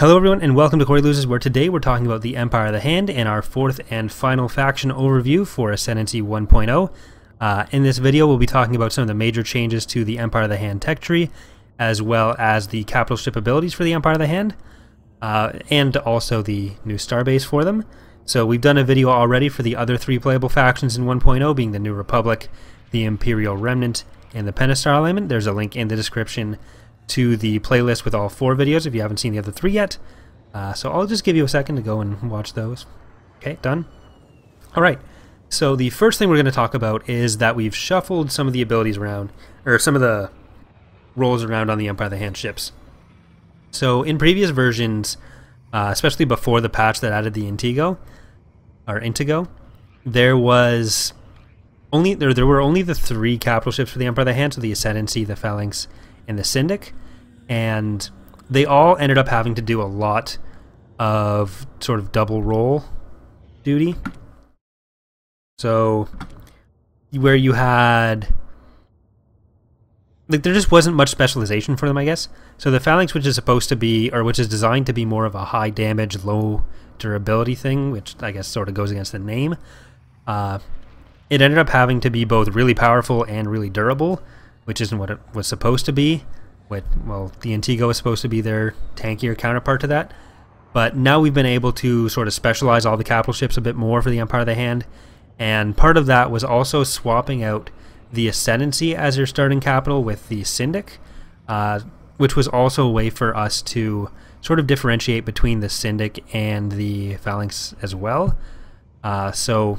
Hello everyone and welcome to Corey Loses, where today we're talking about the Empire of the Hand and our fourth and final faction overview for Ascendancy 1.0. In this video we'll be talking about some of the major changes to the Empire of the Hand tech tree, as well as the capital ship abilities for the Empire of the Hand, and also the new Starbase for them. So we've done a video already for the other three playable factions in 1.0, being the New Republic, the Imperial Remnant, and the Pentastar Alignment. There's a link in the description to the playlist with all four videos if you haven't seen the other three yet. So I'll just give you a second to go and watch those. Okay, done? Alright, so the first thing we're going to talk about is that we've shuffled some of the abilities around, or some of the roles around on the Empire of the Hand ships. So in previous versions, especially before the patch that added the Antigo, there were only the three capital ships for the Empire of the Hand, so the Ascendancy, the Phalanx, and the Syndic, and they all ended up having to do a lot of sort of double role duty. So where you had, like, there just wasn't much specialization for them, I guess. So the Phalanx, which is supposed to be, or which is designed to be more of a high damage, low durability thing, which I guess sort of goes against the name, it ended up having to be both really powerful and really durable, which isn't what it was supposed to be. Well, the Antigo was supposed to be their tankier counterpart to that. But now we've been able to sort of specialize all the capital ships a bit more for the Empire of the Hand. And part of that was also swapping out the Ascendancy as your starting capital with the Syndic, which was also a way for us to sort of differentiate between the Syndic and the Phalanx as well. So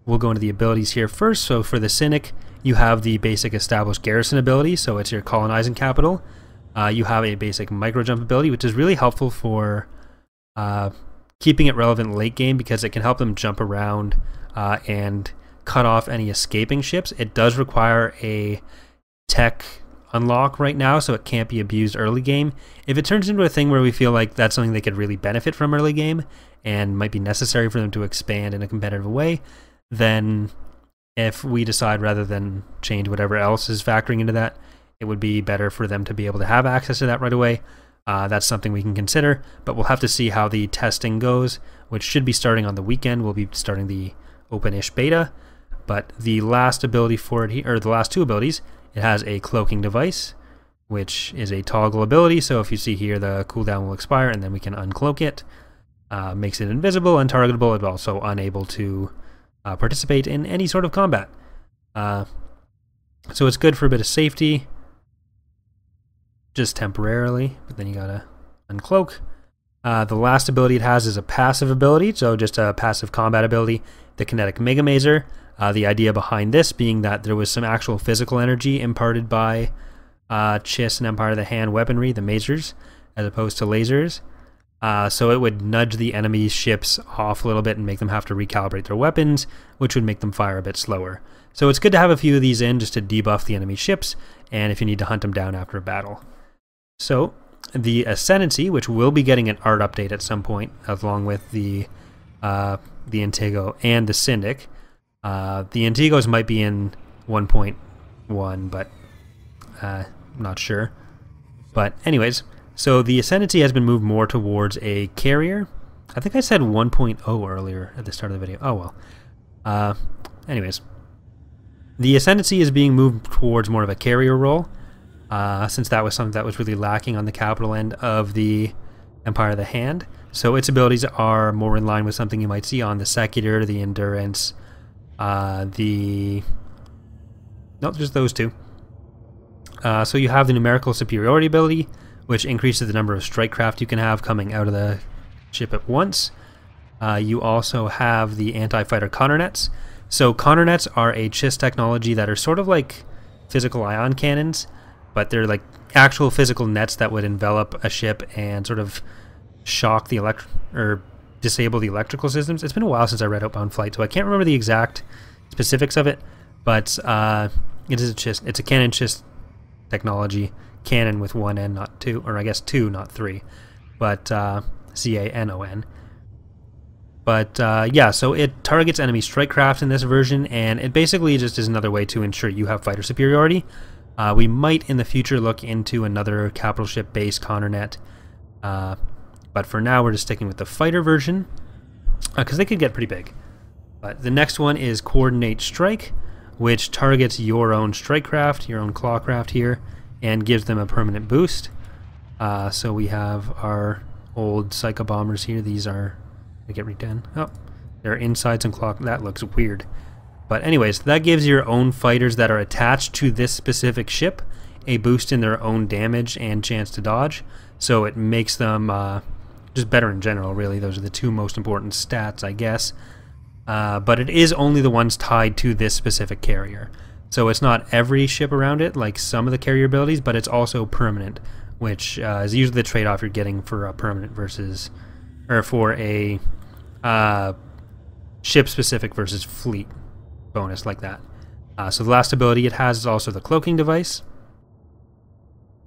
we'll go into the abilities here first. So for the Syndic, you have the basic established garrison ability, so it's your colonizing capital. You have a basic micro jump ability, which is really helpful for keeping it relevant late game, because it can help them jump around and cut off any escaping ships. It does require a tech unlock right now, so it can't be abused early game. If it turns into a thing where we feel like that's something they could really benefit from early game and might be necessary for them to expand in a competitive way, then if we decide rather than change whatever else is factoring into that, it would be better for them to be able to have access to that right away. That's something we can consider, but we'll have to see how the testing goes, which should be starting on the weekend. We'll be starting the open-ish beta, but the last ability for it here, or the last two abilities, it has a cloaking device, which is a toggle ability. So if you see here, the cooldown will expire and then we can uncloak it. Makes it invisible, untargetable, and also unable to participate in any sort of combat. So it's good for a bit of safety, just temporarily, but then you gotta uncloak. The last ability it has is a passive ability, so just a passive combat ability, the Kinetic Mega Mazer. The idea behind this being that there was some actual physical energy imparted by Chiss and Empire of the Hand weaponry, the Mazers, as opposed to lasers. So it would nudge the enemy's ships off a little bit and make them have to recalibrate their weapons, which would make them fire a bit slower. So it's good to have a few of these in just to debuff the enemy ships, and if you need to hunt them down after a battle. So the Ascendancy, which will be getting an art update at some point, along with the Antigo and the Syndic. The Antigos might be in 1.1, but not sure. But anyways, so the Ascendancy has been moved more towards a carrier. I think I said 1.0 earlier at the start of the video. Oh well. Anyways, the Ascendancy is being moved towards more of a carrier role, since that was something that was really lacking on the capital end of the Empire of the Hand. So its abilities are more in line with something you might see on the Secular, the Endurance, nope, just those two. So you have the Numerical Superiority ability, which increases the number of strike craft you can have coming out of the ship at once. You also have the Anti-Fighter Counter Nets. So Counter Nets are a Chiss technology that are sort of like physical ion cannons, but they're like actual physical nets that would envelop a ship and sort of shock the disable the electrical systems. It's been a while since I read Outbound Flight, so I can't remember the exact specifics of it, but it is a Chiss. It's a cannon Chiss technology. Cannon with one N, not two, or I guess two, not three, but C-A-N-O-N. But yeah, so it targets enemy strike craft in this version, and it basically just is another way to ensure you have fighter superiority. We might in the future look into another capital ship based counter net But for now, we're just sticking with the fighter version, because they could get pretty big. But the next one is Coordinate Strike, which targets your own strike craft, your own claw craft here, and gives them a permanent boost. So we have our old Psycho Bombers here. These are... I get redone. Oh, they're inside some claw... That looks weird. But anyways, that gives your own fighters that are attached to this specific ship a boost in their own damage and chance to dodge. So it makes them just better in general, really. Those are the two most important stats, I guess. But it is only the ones tied to this specific carrier. So it's not every ship around it, like some of the carrier abilities, but it's also permanent, which is usually the trade-off you're getting for a permanent versus... or for a ship-specific versus fleet bonus like that. So the last ability it has is also the Cloaking Device.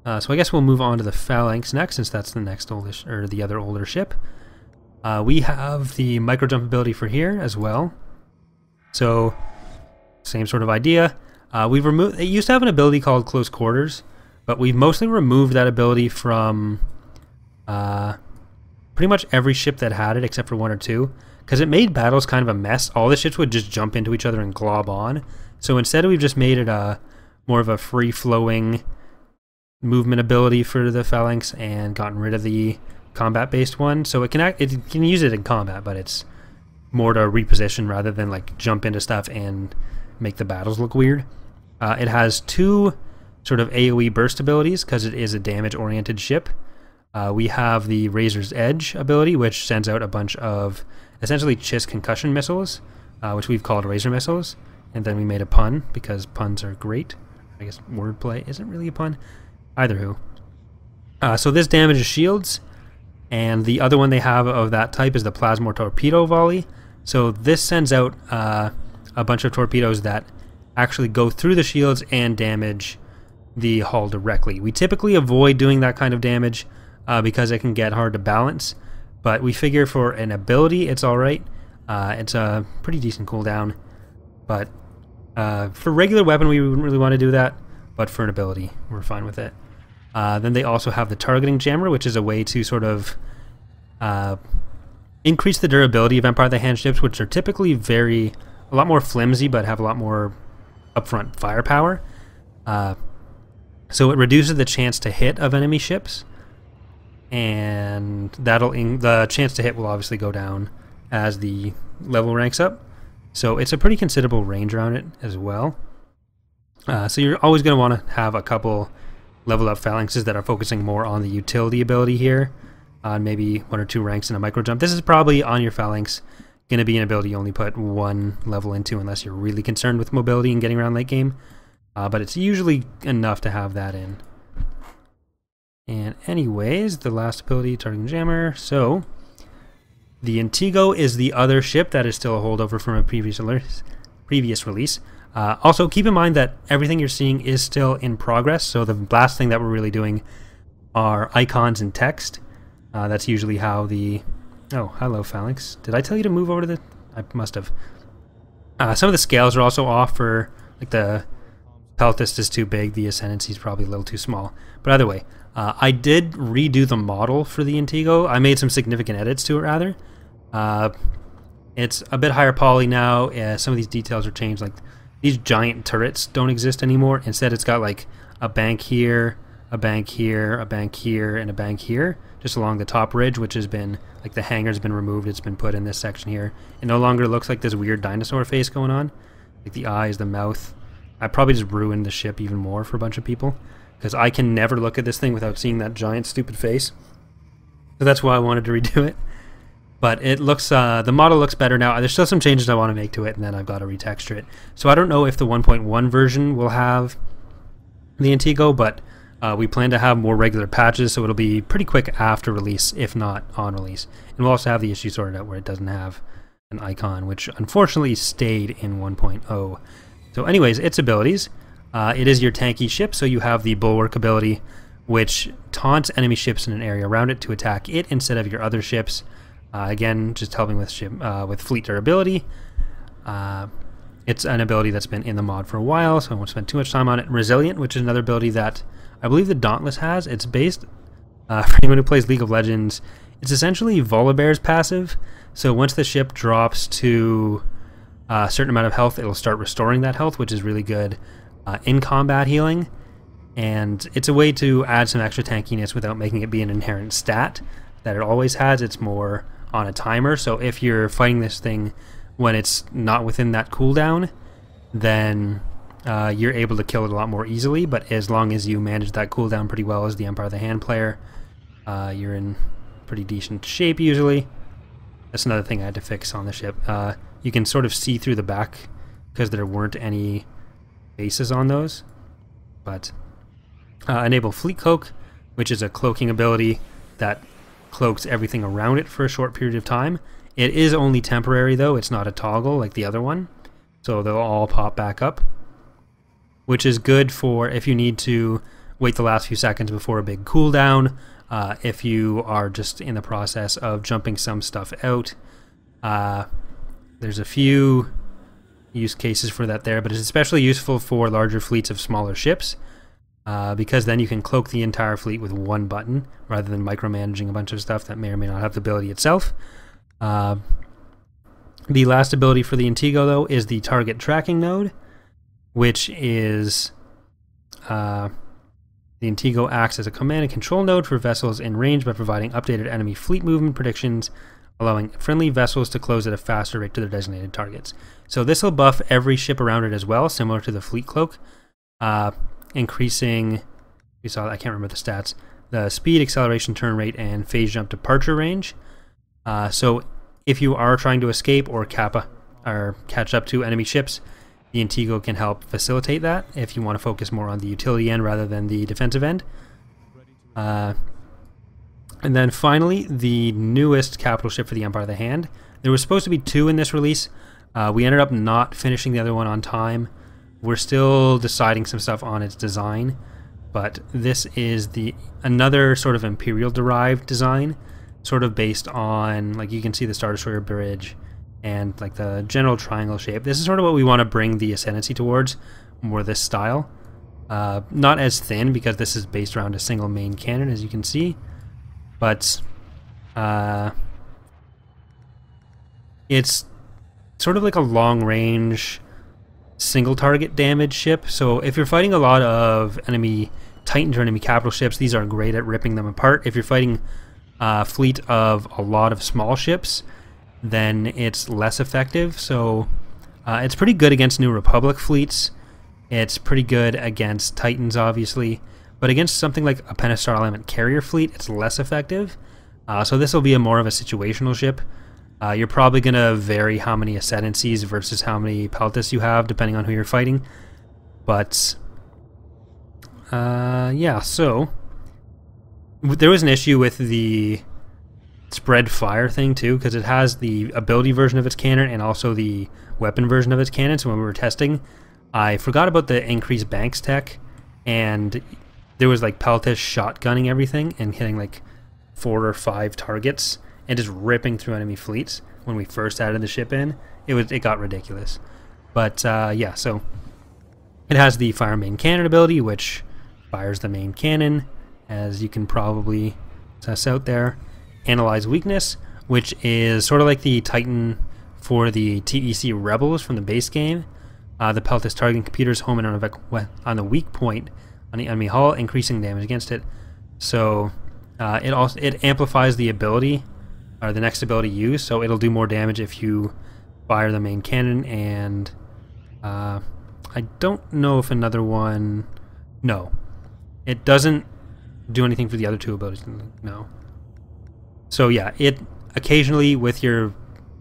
So I guess we'll move on to the Phalanx next, since that's the next oldest, or the other older ship. We have the micro jump ability for here as well. So same sort of idea. We've removed. It used to have an ability called Close Quarters, but we've mostly removed that ability from pretty much every ship that had it, except for one or two, because it made battles kind of a mess. All the ships would just jump into each other and glob on. So instead, we've just made it more of a free-flowing movement ability for the Phalanx and gotten rid of the combat-based one. So it can use it in combat, but it's more to reposition rather than like jump into stuff and make the battles look weird. It has two sort of AoE burst abilities because it is a damage-oriented ship. We have the Razor's Edge ability, which sends out a bunch of essentially Chiss concussion missiles, which we've called Razor missiles. And then we made a pun because puns are great. I guess wordplay isn't really a pun. Either who. So this damages shields, and the other one they have of that type is the Plasmor Torpedo Volley. So this sends out a bunch of torpedoes that actually go through the shields and damage the hull directly. We typically avoid doing that kind of damage because it can get hard to balance, but we figure for an ability it's alright. It's a pretty decent cooldown, but for regular weapon we wouldn't really want to do that, but for an ability we're fine with it. Then they also have the Targeting Jammer, which is a way to sort of increase the durability of Empire of the Hand ships, which are typically a lot more flimsy but have a lot more upfront firepower. So it reduces the chance to hit of enemy ships, and the chance to hit will obviously go down as the level ranks up. So it's a pretty considerable range around it as well. So you're always going to want to have a couple level up phalanxes that are focusing more on the utility ability here. Maybe one or two ranks in a micro jump. This is probably on your phalanx going to be an ability you only put one level into unless you're really concerned with mobility and getting around late game. But it's usually enough to have that in. And anyways, the last ability, Targeting Jammer. So the Antigo is the other ship that is still a holdover from a previous release. Also, keep in mind that everything you're seeing is still in progress, so the last thing that we're really doing are icons and text. That's usually how the... Oh, hello, Phalanx. Did I tell you to move over to the... I must have. Some of the scales are also off for... Like, the Peltist is too big, the Ascendancy is probably a little too small. But either way, I did redo the model for the Antigo. I made some significant edits to it, rather. It's a bit higher poly now. Some of these details are changed, like... These giant turrets don't exist anymore. Instead, it's got like a bank here, a bank here, a bank here, and a bank here, just along the top ridge, which has been, like the hangar's been removed, it's been put in this section here. It no longer looks like this weird dinosaur face going on. Like the eyes, the mouth. I probably just ruined the ship even more for a bunch of people, because I can never look at this thing without seeing that giant stupid face. So that's why I wanted to redo it. But it looks, the model looks better now. There's still some changes I want to make to it, and then I've got to retexture it. So I don't know if the 1.1 version will have the Antigo, but we plan to have more regular patches, so it'll be pretty quick after release, if not on release. And we'll also have the issue sorted out where it doesn't have an icon, which unfortunately stayed in 1.0. So anyways, its abilities. It is your tanky ship, so you have the Bulwark ability, which taunts enemy ships in an area around it to attack it instead of your other ships. Again, just helping with fleet durability. It's an ability that's been in the mod for a while, so I won't spend too much time on it. Resilient, which is another ability that I believe the Dauntless has. It's based, for anyone who plays League of Legends, It's essentially Volibear's passive. So once the ship drops to a certain amount of health, it'll start restoring that health, which is really good in combat healing. And it's a way to add some extra tankiness without making it be an inherent stat that it always has. It's more on a timer. So if you're fighting this thing when it's not within that cooldown, then you're able to kill it a lot more easily. But as long as you manage that cooldown pretty well as the Empire of the Hand player, you're in pretty decent shape usually. That's another thing I had to fix on the ship. You can sort of see through the back because there weren't any bases on those. But enable Fleet Cloak, which is a cloaking ability that cloaks everything around it for a short period of time. It is only temporary though, it's not a toggle like the other one. So they'll all pop back up, which is good for if you need to wait the last few seconds before a big cooldown, if you are just in the process of jumping some stuff out. There's a few use cases for that there, but it's especially useful for larger fleets of smaller ships. Because then you can cloak the entire fleet with one button rather than micromanaging a bunch of stuff that may or may not have the ability itself. The last ability for the Antigo, though, is the target tracking node, which is the Antigo acts as a command and control node for vessels in range by providing updated enemy fleet movement predictions, allowing friendly vessels to close at a faster rate to their designated targets. So this will buff every ship around it as well, similar to the Fleet Cloak. Increasing, we saw, I can't remember the stats, the speed, acceleration, turn rate, and phase jump departure range. So if you are trying to escape or catch up to enemy ships, the Antigo can help facilitate that if you want to focus more on the utility end rather than the defensive end. And then finally, the newest capital ship for the Empire of the Hand. There was supposed to be 2 in this release. We ended up not finishing the other one on time. We're still deciding some stuff on its design, but this is another sort of Imperial-derived design, sort of based on, like, you can see the Star Destroyer bridge and like the general triangle shape. This is sort of what we want to bring the Ascendancy towards, more this style. Not as thin because this is based around a single main cannon, as you can see, but it's sort of like a long-range single target damage ship. So if you're fighting a lot of enemy Titans or enemy capital ships, these are great at ripping them apart. If you're fighting a fleet of a lot of small ships, then it's less effective. So it's pretty good against New Republic fleets. It's pretty good against Titans, obviously, but against something like a Pentastar Element carrier fleet, it's less effective. So this will be more of a situational ship. You're probably going to vary how many Ascendancies versus how many Peltas you have, depending on who you're fighting. But, yeah, so there was an issue with the spread fire thing, too, because it has the ability version of its cannon and also the weapon version of its cannon. So when we were testing, I forgot about the increased banks tech, and there was, like, Peltas shotgunning everything and hitting, like, 4 or 5 targets and just ripping through enemy fleets when we first added the ship in. It got ridiculous. But yeah, so it has the fire main cannon ability, which fires the main cannon, as you can probably suss out there. Analyze weakness, which is sort of like the Titan for the TEC Rebels from the base game. The Peltas targeting computers home and on the weak point on the enemy hull, increasing damage against it. So it amplifies the ability, or the next ability used, so it'll do more damage if you fire the main cannon. And I don't know if another one... No. It doesn't do anything for the other 2 abilities. No. So yeah, it occasionally, with your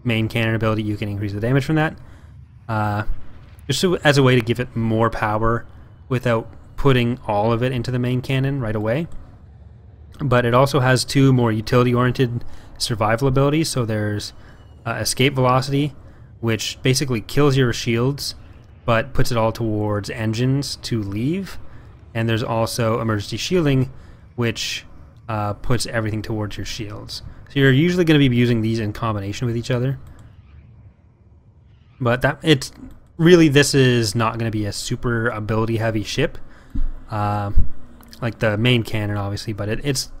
main cannon ability, you can increase the damage from that. Just as a way to give it more power without putting all of it into the main cannon right away. But it also has 2 more utility-oriented survival abilities. So there's escape velocity, which basically kills your shields but puts it all towards engines to leave. And there's also emergency shielding, which puts everything towards your shields. So you're usually going to be using these in combination with each other. But this is not going to be a super ability heavy ship, like the main cannon, obviously, but it's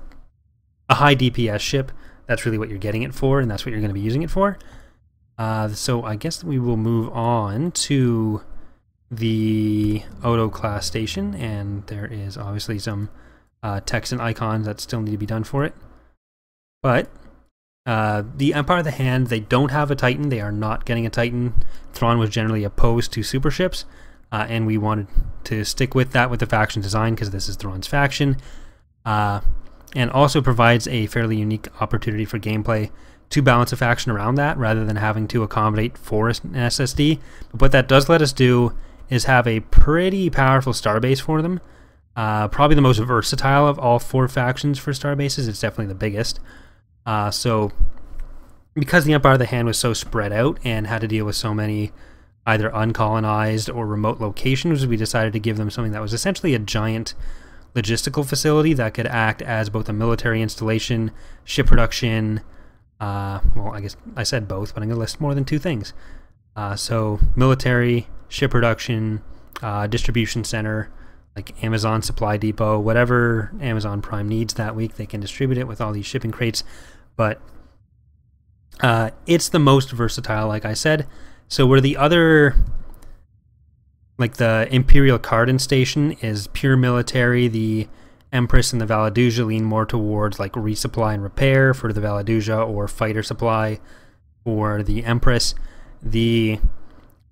a high DPS ship, that's really what you're getting it for, and that's what you're going to be using it for. So I guess we will move on to the Autoclass station, and there is obviously some text and icons that still need to be done for it. But the Empire of the Hand, they don't have a Titan. They are not getting a Titan. Thrawn was generally opposed to super ships, and we wanted to stick with that with the faction design because this is Thrawn's faction, and also provides a fairly unique opportunity for gameplay to balance a faction around that rather than having to accommodate for an SSD. But what that does let us do is have a pretty powerful Starbase for them. Probably the most versatile of all 4 factions for Starbases. It's definitely the biggest. So because the Empire of the Hand was so spread out and had to deal with so many either uncolonized or remote locations, we decided to give them something that was essentially a giant logistical facility that could act as both a military installation, ship production, well, I guess I said both, but I'm going to list more than 2 things. So military, ship production, distribution center, like Amazon Supply Depot, whatever Amazon Prime needs that week, they can distribute it with all these shipping crates. But it's the most versatile, like I said. So where the other, like the Imperial Cardan Station is pure military, the Empress and the Valaduja lean more towards like resupply and repair for the Valaduja or fighter supply for the Empress. The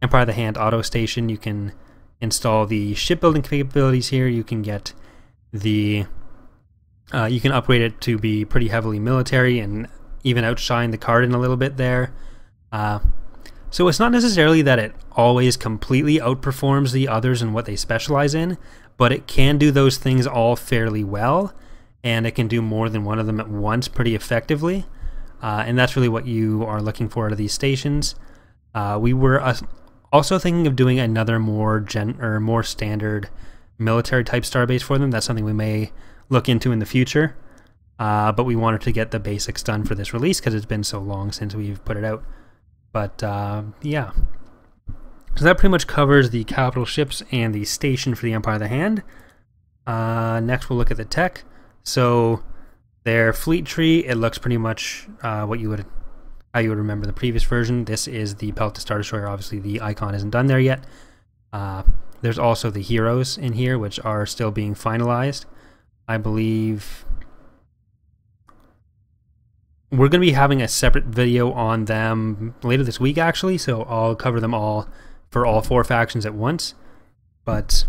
Empire of the Hand Auto Station, you can install the shipbuilding capabilities here. You can get the you can upgrade it to be pretty heavily military and even outshine the Cardan a little bit there. So it's not necessarily that it always completely outperforms the others in what they specialize in, but it can do those things all fairly well, and it can do more than one of them at once pretty effectively. And that's really what you are looking for out of these stations. We were also thinking of doing another more standard military type Starbase for them. That's something we may look into in the future. But we wanted to get the basics done for this release because it's been so long since we've put it out. But yeah. So that pretty much covers the capital ships and the station for the Empire of the Hand. Next we'll look at the tech. So their fleet tree, it looks pretty much how you would remember the previous version. This is the Pelta Star Destroyer. Obviously the icon isn't done there yet. There's also the heroes in here, which are still being finalized. I believe we're going to be having a separate video on them later this week, actually, so I'll cover them all for all 4 factions at once, but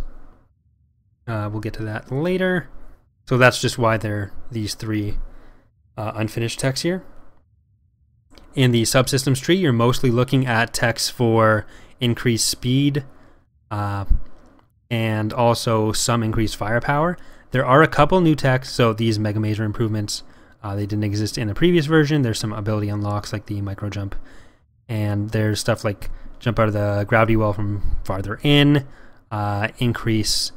we'll get to that later. So that's just why they're these 3 unfinished techs here. In the subsystems tree, you're mostly looking at techs for increased speed and also some increased firepower. There are a couple new techs, so these Mega Mazer improvements, they didn't exist in the previous version. There's some ability unlocks like the micro jump, and there's stuff like jump out of the gravity well from farther in, increase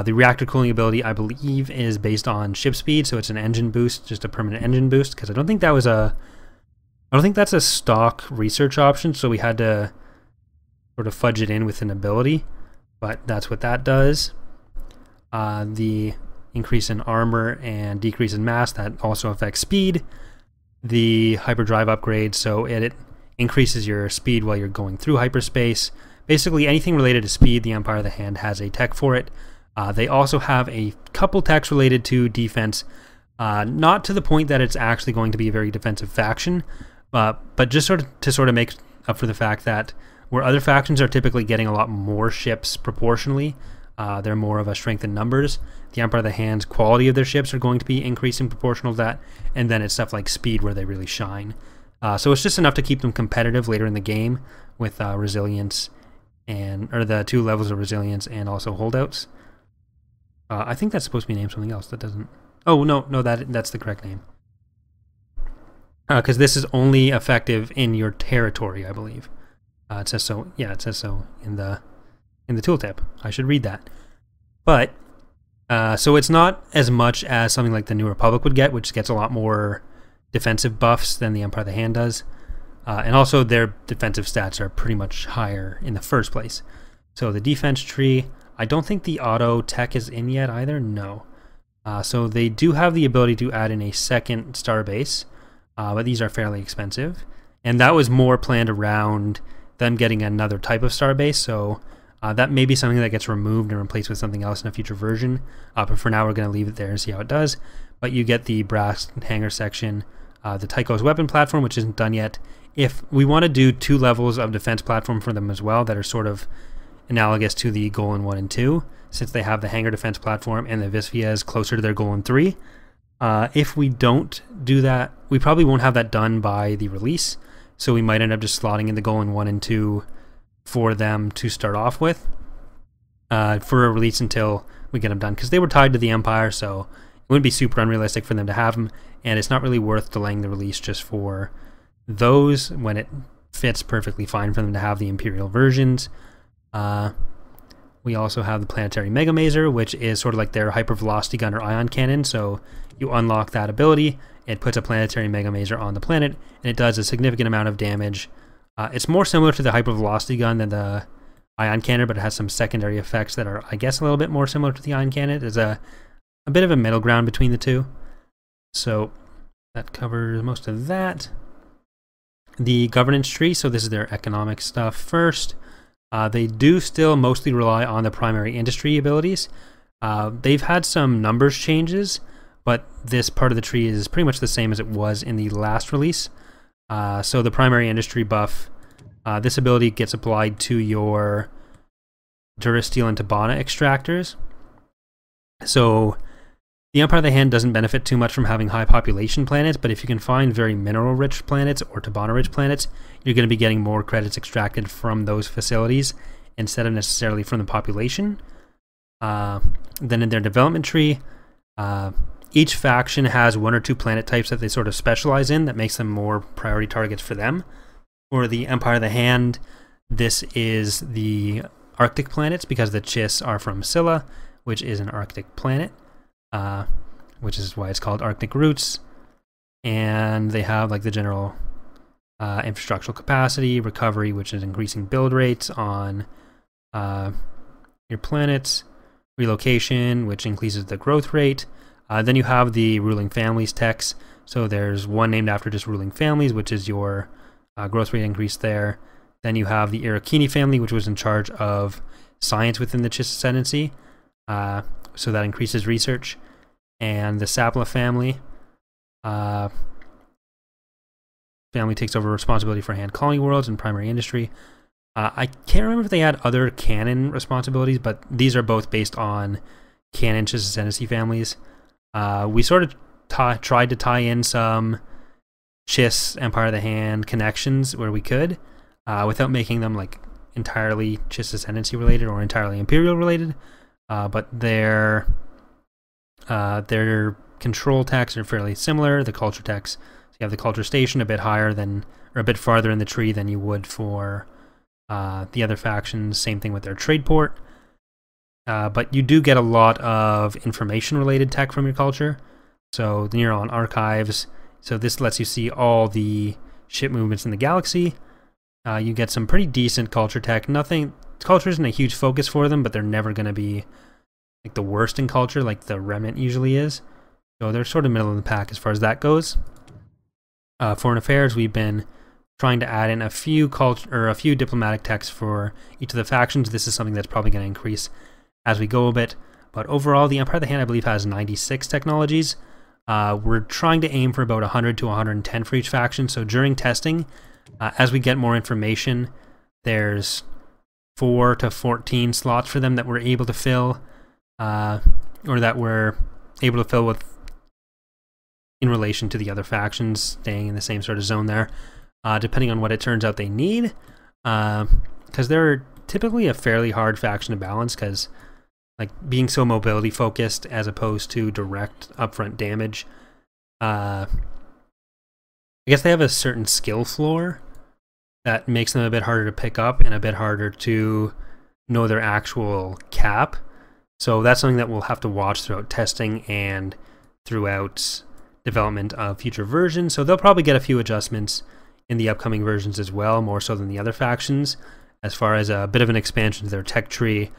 the reactor cooling ability. I believe is based on ship speed, so it's an engine boost, just a permanent engine boost, because I don't think that's a stock research option, so we had to sort of fudge it in with an ability, but that's what that does. The increase in armor and decrease in mass, that also affects speed. The hyperdrive upgrade, so it increases your speed while you're going through hyperspace. Basically anything related to speed, the Empire of the Hand has a tech for it. They also have a couple techs related to defense, not to the point that it's actually going to be a very defensive faction, but just to make up for the fact that where other factions are typically getting a lot more ships proportionally, they're more of a strength in numbers. The Empire of the Hand's quality of their ships are going to be increasing proportional to that, and then it's stuff like speed where they really shine. So it's just enough to keep them competitive later in the game with resilience or the 2 levels of resilience and also holdouts. I think that's supposed to be named something else. That doesn't. Oh no, that's the correct name. Because this is only effective in your territory, I believe. It says so. Yeah, it says so in the tooltip. I should read that. But so it's not as much as something like the New Republic would get, which gets a lot more defensive buffs than the Empire of the Hand does. And also their defensive stats are pretty much higher in the first place. So the defense tree, I don't think the auto tech is in yet either. No. So they do have the ability to add in a second Starbase, but these are fairly expensive. And that was more planned around them getting another type of Starbase, so that may be something that gets removed and replaced with something else in a future version. But for now, we're going to leave it there and see how it does. But you get the brass hangar section, the Tycho's weapon platform, which isn't done yet. If we want to do 2 levels of defense platform for them as well that are sort of analogous to the Golan 1 and 2, since they have the hangar defense platform and the Visvias closer to their Golan 3. If we don't do that, we probably won't have that done by the release, so we might end up just slotting in the Golan 1 and 2 for them to start off with for a release until we get them done, because they were tied to the Empire, so it wouldn't be super unrealistic for them to have them, and it's not really worth delaying the release just for those when it fits perfectly fine for them to have the Imperial versions. We also have the Planetary Mega Maser, which is sort of like their hypervelocity gun or ion cannon, so you unlock that ability, it puts a Planetary Mega Maser on the planet, and it does a significant amount of damage. It's more similar to the hypervelocity gun than the ion cannon, but it has some secondary effects that are, I guess, a little bit more similar to the ion cannon. There's a bit of a middle ground between the two. So that covers most of that. The governance tree, so this is their economic stuff first. They do still mostly rely on the primary industry abilities. They've had some numbers changes, but this part of the tree is pretty much the same as it was in the last release. So the primary industry buff, this ability gets applied to your Durasteel and Tabana extractors. So the Empire of the Hand doesn't benefit too much from having high population planets, but if you can find very mineral-rich planets or Tabana-rich planets, you're going to be getting more credits extracted from those facilities instead of necessarily from the population. Then in their development tree, each faction has 1 or 2 planet types that they sort of specialize in that makes them more priority targets for them. For the Empire of the Hand, this is the Arctic planets because the Chiss are from Scylla, which is an Arctic planet, which is why it's called Arctic Roots. And they have like the general infrastructural capacity, recovery, which is increasing build rates on your planets, relocation, which increases the growth rate. Then you have the ruling families techs. So there's one named after just ruling families, which is your growth rate increase there. Then you have the Irakini family, which was in charge of science within the Chiss Ascendancy. So that increases research. And the Sapla family takes over responsibility for hand colony worlds and primary industry. I can't remember if they had other canon responsibilities, but these are both based on canon Chiss Ascendancy families. We sort of tried to tie in some Chiss Empire of the Hand connections where we could, without making them like entirely Chiss Ascendancy related or entirely Imperial related. But their control techs are fairly similar. The culture techs, so you have the culture station a bit higher than, or a bit farther in the tree than you would for the other factions. Same thing with their trade port. But you do get a lot of information-related tech from your culture. So the Neuron Archives. So this lets you see all the ship movements in the galaxy. You get some pretty decent culture tech. Culture isn't a huge focus for them, but they're never going to be like the worst in culture, like the Remnant usually is. So they're sort of middle of the pack as far as that goes. Foreign affairs, we've been trying to add in a few diplomatic techs for each of the factions. This is something that's probably going to increase as we go a bit. But overall, the Empire of the Hand, I believe, has 96 technologies. We're trying to aim for about 100 to 110 for each faction. So during testing, as we get more information, there's 4 to 14 slots for them that we're able to fill, or that we're able to fill with in relation to the other factions, staying in the same sort of zone there, depending on what it turns out they need. Because they're typically a fairly hard faction to balance, because like being so mobility focused as opposed to direct upfront damage, I guess they have a certain skill floor that makes them a bit harder to pick up and a bit harder to know their actual cap. So that's something that we'll have to watch throughout testing and throughout development of future versions. So they'll probably get a few adjustments in the upcoming versions as well, more so than the other factions, as far as a bit of an expansion to their tech tree,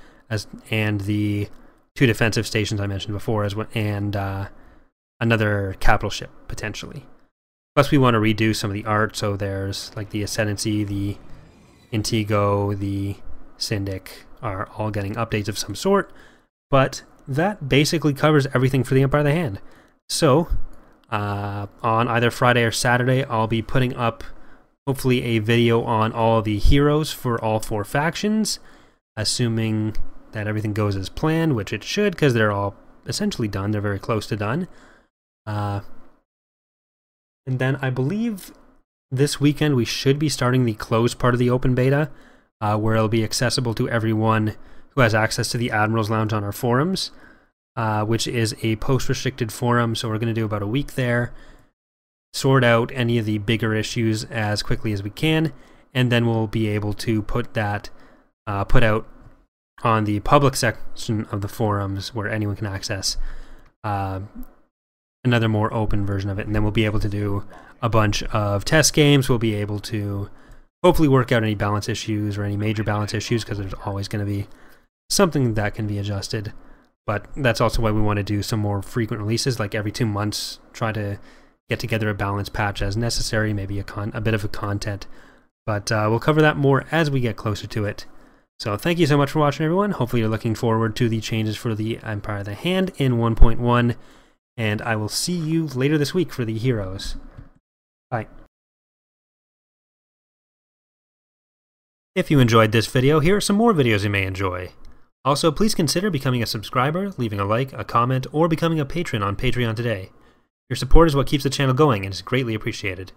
and the 2 defensive stations I mentioned before, and another capital ship potentially. Plus we want to redo some of the art, so there's like the Ascendancy, the Antigo, the Syndic are all getting updates of some sort, but that basically covers everything for the Empire of the Hand. So, on either Friday or Saturday, I'll be putting up hopefully a video on all the heroes for all 4 factions, assuming that everything goes as planned, which it should, because they're all essentially done. They're very close to done. And then I believe this weekend we should be starting the closed part of the open beta, where it'll be accessible to everyone who has access to the Admiral's Lounge on our forums, which is a post-restricted forum, so we're going to do about a week there, sort out any of the bigger issues as quickly as we can, and then we'll be able to put that put out on the public section of the forums where anyone can access another more open version of it, and then we'll be able to do a bunch of test games. We'll be able to hopefully work out any balance issues or any major balance issues, because there's always going to be something that can be adjusted. But that's also why we want to do some more frequent releases, like every 2 months, try to get together a balance patch as necessary, maybe a bit of a content. But we'll cover that more as we get closer to it. So thank you so much for watching, everyone. Hopefully you're looking forward to the changes for the Empire of the Hand in 1.1, and I will see you later this week for the heroes. Bye. If you enjoyed this video, here are some more videos you may enjoy. Also, please consider becoming a subscriber, leaving a like, a comment, or becoming a patron on Patreon today. Your support is what keeps the channel going and is greatly appreciated.